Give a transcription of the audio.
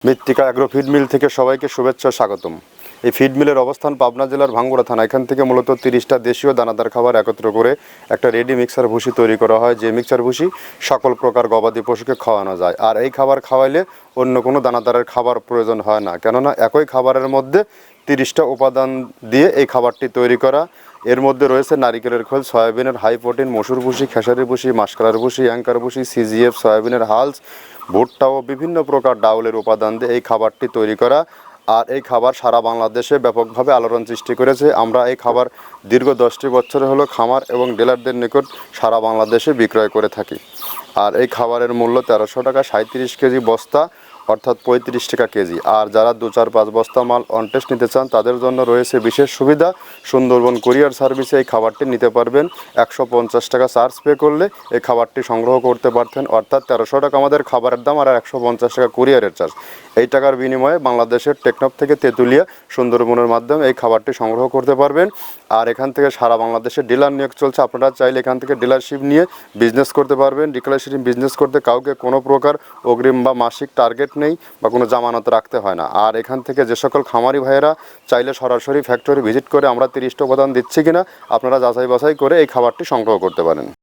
মৃত্তিকা agro feed mill থেকে সবাইকে শুভেচ্ছা স্বাগতম। এই ফিড মিলের অবস্থান পাবনা জেলার ভাঙ্গুড়া থানা। এখান থেকে মূলত 30টা দেশীয় দানাদার খাবার একত্র করে একটা রেডি মিক্সার ভুসি তৈরি করা হয়, যে মিক্সার ভুসি সকল প্রকার গবাদি পশুকে খাওয়ানো যায়। আর এই খাবার খাওয়াইলে অন্য কোনো দানাদারের খাবার প্রয়োজন হয় না, কেননা একই খাবারের মধ্যে 30টা উপাদান দিয়ে এই খাবারটি তৈরি করা। এর মধ্যে রয়েছে নারিকেলের খোল, সয়াবিনের হাই প্রোটিন, মসুর ভুসি, খেসারির ভুসি, মাসকলার ভুসি, অ্যাঙ্কার ভুসি, সিজিএফ, সয়াবিনের হালস, ভুট্টা ও বিভিন্ন প্রকার ডাউলের উপাদান দিয়ে এই খাবারটি তৈরি করা। আর এই খাবার সারা বাংলাদেশে ব্যাপকভাবে আলোড়ন সৃষ্টি করেছে। আমরা এই খাবার দীর্ঘ 10টি বছর হলো খামার এবং ডিলারদের নিকট সারা বাংলাদেশে বিক্রয় করে থাকি। আর এই খাবারের মূল্য 1300 টাকা, 37 কেজি বস্তা অর্থাৎ 35 টাকা কেজি। আর যারা 2-4-5 বস্তা মাল অন টেস্ট নিতে চান তাদের জন্য রয়েছে বিশেষ সুবিধা। সুন্দরবন কুরিয়ার সার্ভিসে এই খাবারটি নিতে পারবেন। 150 টাকা চার্জ পে করলে এই খাবারটি সংগ্রহ করতে পারতেন, অর্থাৎ 1300 টাকা আমাদের খাবারের দাম আর 150 টাকা কুরিয়ারের চার্জ। এই টাকার বিনিময়ে বাংলাদেশের টেকনাফ থেকে তেঁতুলিয়া সুন্দরবনের মাধ্যমে এই খাবারটি সংগ্রহ করতে পারবেন। আর এখান থেকে সারা বাংলাদেশে ডিলার নিয়োগ চলছে। আপনারা চাইলে এখান থেকে ডিলারশিপ নিয়ে বিজনেস করতে পারবেন। ডিলারশিপ বিজনেস করতে কাউকে কোনো প্রকার অগ্রিম বা মাসিক টার্গেট নেই বা কোনো জামানত রাখতে হয় না। আর এখান থেকে যে সকল খামারি ভাইয়েরা চাইলে সরাসরি ফ্যাক্টরি ভিজিট করে আমরা 30টা উপাদান দিচ্ছি কিনা আপনারা যাচাই বাছাই করে এই খাবারটি সংগ্রহ করতে পারেন।